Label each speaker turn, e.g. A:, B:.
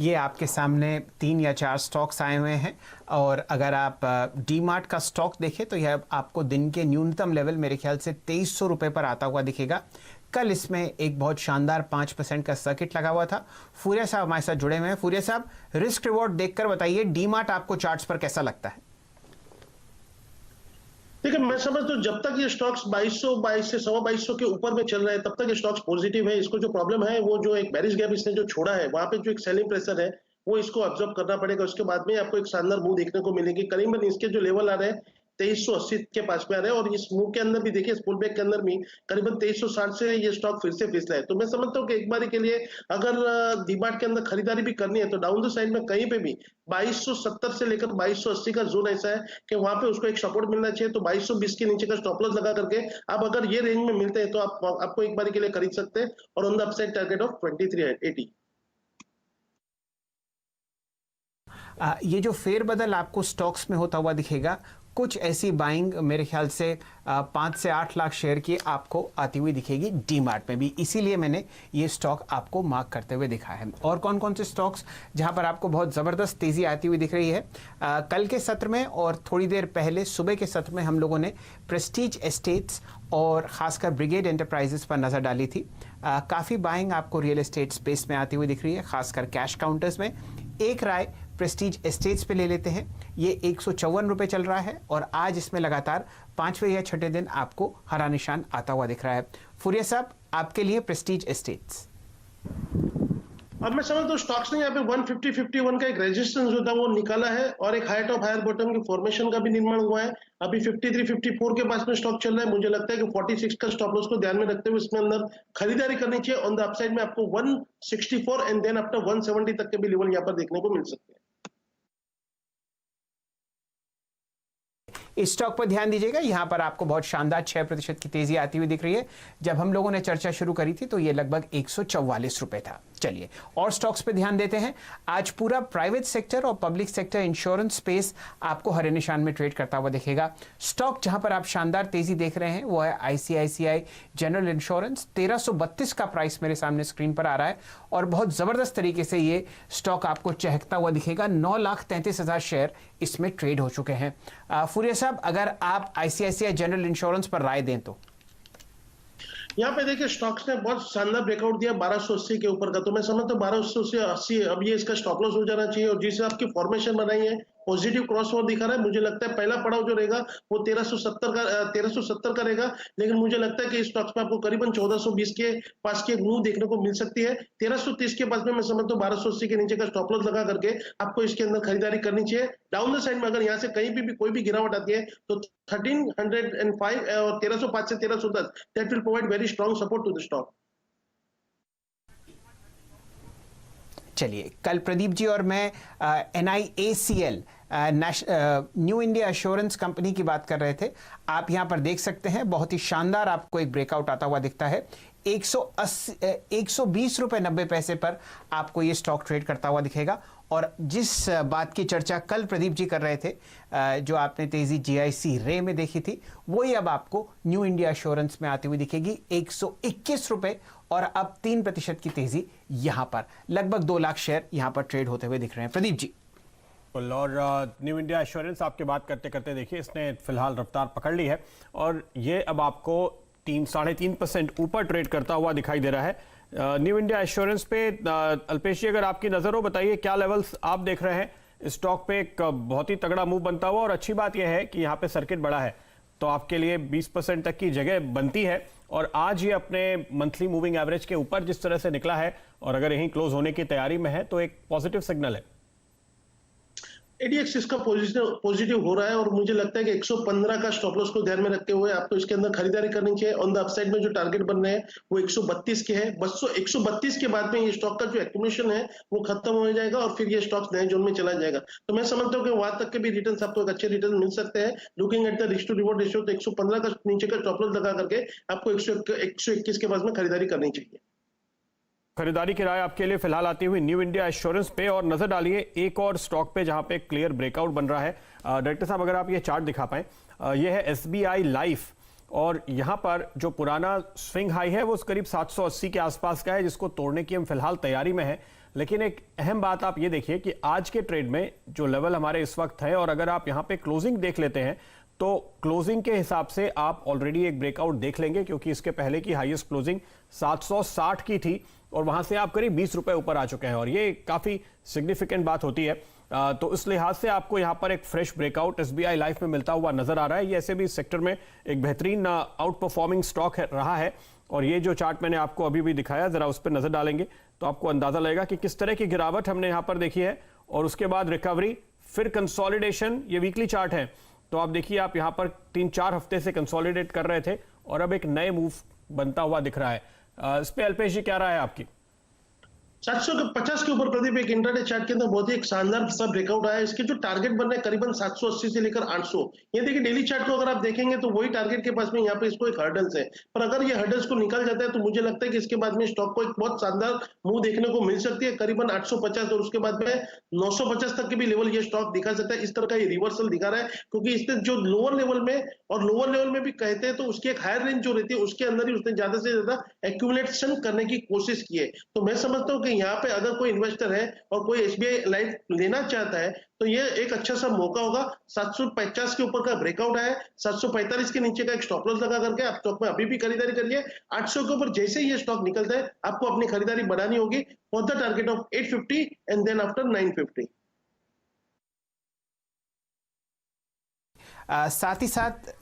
A: ये आपके सामने 3 या 4 स्टॉक्स आए हुए हैं और अगर आप डी मार्ट का स्टॉक देखें तो यह आपको दिन के न्यूनतम लेवल मेरे ख्याल से 2300 रुपये पर आता हुआ दिखेगा। कल इसमें एक बहुत शानदार 5% का सर्किट लगा हुआ था। फूरिया साहब हमारे साथ जुड़े हुए हैं। फूरिया साहब, रिस्क रिवॉर्ड देखकर बताइए डी मार्ट आपको चार्ट्स पर कैसा लगता है?
B: देखिए, मैं समझता हूँ जब तक ये स्टॉक्स 2200 से 2250 के ऊपर में चल रहे हैं तब तक ये स्टॉक्स पॉजिटिव है। इसको जो प्रॉब्लम है वो जो एक बेरिश गैप इसने जो छोड़ा है वहां पे जो एक सेलिंग प्रेशर है वो इसको ऑब्जर्व करना पड़ेगा। उसके बाद में आपको एक शानदार मूव देखने को मिलेगी। करीबन इसके जो लेवल आ रहे हैं 2380 के पास में आ रहे हैं और इस मूव के अंदर भी देखिए, इस पुल बैक के अंदर भी करीबन 2360 से ये स्टॉक फिर से फिसला है। तो मैं समझता हूँ कि एक बार के लिए अगर डीमार्ट के अंदर खरीदारी भी करनी है तो डाउन द साइड में कहीं पे भी 2270 से लेकर 2280 का जोन ऐसा है कि वहां पे उसको एक सपोर्ट मिलना चाहिए। तो 2220 के नीचे का स्टॉप लॉस लगा करके आप अगर ये रेंज में मिलते हैं तो आपको एक बार के लिए खरीद सकते हैं और on the upside target of 2380।
A: ये जो फेरबदल आपको स्टॉक्स में होता हुआ दिखेगा, कुछ ऐसी बाइंग मेरे ख्याल से 5 से 8 लाख शेयर की आपको आती हुई दिखेगी डी मार्ट में भी, इसीलिए मैंने ये स्टॉक आपको मार्क करते हुए दिखा है। और कौन कौन से स्टॉक्स जहां पर आपको बहुत ज़बरदस्त तेज़ी आती हुई दिख रही है? कल के सत्र में और थोड़ी देर पहले सुबह के सत्र में हम लोगों ने प्रेस्टीज एस्टेट्स और ख़ासकर ब्रिगेड एंटरप्राइजेस पर नज़र डाली थी। काफ़ी बाइंग आपको रियल एस्टेट स्पेस में आती हुई दिख रही है, खासकर कैश काउंटर्स में। एक राय प्रेस्टीज एस्टेट्स पे ले लेते हैं। ये 154 रुपये चल रहा है और आज इसमें लगातार 5वें या 6ठे दिन आपको हरा निशान आता हुआ दिख रहा है। फूरिया साहब, आपके लिए प्रेस्टीज एस्टेट्स।
B: अब मैं समझता हूँ स्टॉक्स ने यहाँ पे 150-51 का एक रेजिस्टेंस जो था वो निकाला है और एक हाई टॉप हायर बॉटम की फॉर्मेशन का भी निर्माण हुआ है। अभी 53-54 के पास में स्टॉक चल रहा है। मुझे लगता है कि 46 का स्टॉप लॉस को ध्यान में रखते हुए इसमें अंदर खरीदारी करनी चाहिए। ऑन द अपसाइड में आपको 164 एंड देन अप टू 170 तक के भी लेवल यहाँ पर देखने को मिल सकते हैं।
A: इस स्टॉक पर ध्यान दीजिएगा, यहां पर आपको बहुत शानदार 6% की तेजी आती हुई दिख रही है। जब हम लोगों ने चर्चा शुरू करी थी तो ये लगभग 144 रुपए था। चलिए और स्टॉक्स पे ध्यान देते हैं। आज पूरा प्राइवेट सेक्टर और पब्लिक सेक्टर इंश्योरेंस स्पेस आपको हरे निशान में ट्रेड करता हुआ दिखेगा। स्टॉक जहां पर आप शानदार तेजी देख रहे हैं वो है आईसीआईसीआई जनरल इंश्योरेंस। 1332 का प्राइस मेरे सामने स्क्रीन पर आ रहा है और बहुत जबरदस्त तरीके से ये स्टॉक आपको चहकता हुआ दिखेगा। 9,33,000 शेयर इसमें ट्रेड हो चुके हैं। फूरिया साहब, अगर आप आईसीआईसीआई जनरल इंश्योरेंस पर राय दें तो?
B: यहाँ पे देखिए, स्टॉक्स ने बहुत शानदार ब्रेकआउट दिया 1280 के ऊपर का। तो मैं समझता हूँ 1200 से 80 अब ये इसका स्टॉप लॉस हो जाना चाहिए। और जिस आपकी फॉर्मेशन बनाई है पॉजिटिव क्रॉसओवर दिखा रहा है। मुझे लगता है पहला पड़ाव जो रहेगा वो 1370 का रहेगा। लेकिन मुझे लगता है कि इस स्टॉक्स में आपको करीबन 1420 के पास की एक मूव देखने को मिल सकती है। 1330 के पास में मैं समझता हूँ 1280 के नीचे का स्टॉप लॉस लगा करके आपको इसके अंदर खरीदारी करनी चाहिए। डाउन द साइड में अगर यहाँ से कहीं भी कोई भी गिरावट आती है तो 1305 और 1305 से 1310 that will provide very strong support to the stock.
A: चलिए, कल प्रदीप जी और मैं NIACL न्यू इंडिया एश्योरेंस कंपनी की बात कर रहे थे। आप यहां पर देख सकते हैं बहुत ही शानदार आपको एक ब्रेकआउट आता हुआ दिखता है। 120 रुपये 90 पैसे पर आपको ये स्टॉक ट्रेड करता हुआ दिखेगा। और जिस बात की चर्चा कल प्रदीप जी कर रहे थे, जो आपने तेजी GIC रे में देखी थी, वही अब आपको न्यू इंडिया एश्योरेंस में आती हुई दिखेगी। 121 रुपये और अब 3% की तेजी यहां पर लगभग 2 लाख शेयर यहां पर ट्रेड होते हुए दिख रहे हैं। प्रदीप जी।
C: और न्यू इंडिया एश्योरेंस आपकी बात करते करते देखिए इसने फिलहाल रफ्तार पकड़ ली है और ये अब आपको 3-3.5% ऊपर ट्रेड करता हुआ दिखाई दे रहा है। न्यू इंडिया एश्योरेंस पे अल्पेश जी, अगर आपकी नजर हो, बताइए क्या लेवल्स आप देख रहे हैं? इस स्टॉक पे एक बहुत ही तगड़ा मूव बनता हुआ और अच्छी बात यह है कि यहाँ पे सर्किट बड़ा है तो आपके लिए 20% तक की जगह बनती है। और आज ये अपने मंथली मूविंग एवरेज के ऊपर जिस तरह से निकला है और अगर यहीं क्लोज होने की तैयारी में है तो एक पॉजिटिव सिग्नल है।
B: ADX इसका पॉजिटिव हो रहा है और मुझे लगता है कि 115 का स्टॉप लॉस को ध्यान में रखते हुए आपको इसके अंदर खरीदारी करनी चाहिए। ऑन द अपसाइड में जो टारगेट बन रहे हैं वो 132 के हैं। 132 के बाद में ये स्टॉक का जो एक्यूमुलेशन है वो खत्म हो जाएगा और फिर ये स्टॉक्स नए जोन में चला जाएगा। तो मैं समझता हूँ कि वहां तक के भी रिटर्न आपको एक अच्छे रिटर्न मिल सकते हैं। Looking at the risk to reward ratio, तो 115 का नीचे का स्टॉप लॉस लगा करके आपको 121 के पास में खरीदारी करनी चाहिए।
C: खरीदारी की राय आपके लिए फिलहाल आती हुई न्यू इंडिया एश्योरेंस पे। और नजर डालिए एक और स्टॉक पे जहां पे क्लियर ब्रेकआउट बन रहा है। डायरेक्टर साहब, अगर आप ये चार्ट दिखा पाएं, ये है SBI लाइफ और यहां पर जो पुराना स्विंग हाई है वो करीब 780 के आसपास का है, जिसको तोड़ने की हम फिलहाल तैयारी में है। लेकिन एक अहम बात आप ये देखिए कि आज के ट्रेड में जो लेवल हमारे इस वक्त है, और अगर आप यहां पे क्लोजिंग देख लेते हैं तो क्लोजिंग के हिसाब से आप ऑलरेडी एक ब्रेकआउट देख लेंगे, क्योंकि इसके पहले की हाईएस्ट क्लोजिंग 760 की थी और वहां से आप करीब 20 रुपए ऊपर आ चुके हैं, और ये काफी सिग्निफिकेंट बात होती है। तो इस लिहाज से आपको यहां पर एक फ्रेश ब्रेकआउट एसबीआई लाइफ में मिलता हुआ नजर आ रहा है। ये ऐसे भी इस सेक्टर में एक बेहतरीन आउट परफॉर्मिंग स्टॉक रहा है, और ये जो चार्ट मैंने आपको अभी भी दिखाया, जरा उस पर नजर डालेंगे तो आपको अंदाजा लगेगा कि किस तरह की गिरावट हमने यहां पर देखी है, और उसके बाद रिकवरी, फिर कंसोलिडेशन। ये वीकली चार्ट है, तो आप देखिए आप यहां पर 3-4 हफ्ते से कंसोलिडेट कर रहे थे और अब एक नए मूव बनता हुआ दिख रहा है। इस पे अल्पेश जी क्या राय है आपकी?
B: 750 के ऊपर प्रदीप एक इंट्राडे चार्ट के अंदर बहुत ही एक शानदार सा ब्रेकआउट आया है। इसके जो टारगेट बन रहे हैं करीबन 780 से लेकर 800। ये देखिए डेली चार्ट को अगर आप देखेंगे तो वही टारगेट के पास में यहाँ पे इसको एक हर्डल्स है, पर अगर ये हर्डल्स को निकल जाता है तो मुझे लगता है कि इसके बाद में स्टॉक को एक बहुत शानदार मूव देखने को मिल सकती है, करीबन 850 और उसके बाद में 950 तक के भी लेवल ये स्टॉक दिखा सकता है। इस तरह का ये रिवर्सल दिखा रहा है, क्योंकि इसने जो लोअर लेवल में और लोअर लेवल में भी कहते हैं तो उसकी एक हायर रेंज जो रहती है उसके अंदर ही उसने ज्यादा से ज्यादा एक्यूमुलेशन करने की कोशिश की है। तो मैं समझता हूँ कि यहाँ पे अगर कोई इन्वेस्टर है और कोई एसबीआई लाइफ लेना चाहता है तो ये एक अच्छा सा मौका होगा। 750 के ऊपर का ब्रेकआउट है, 745 के नीचे का एक स्टॉप लॉस लगा करके आप स्टॉक में अभी भी खरीदारी करिए। 800 के ऊपर जैसे ही ये स्टॉक निकलता है आपको अपनी खरीदारी बढ़ानी होगी for the target of 850 and then after 950।
A: साथ ही साथ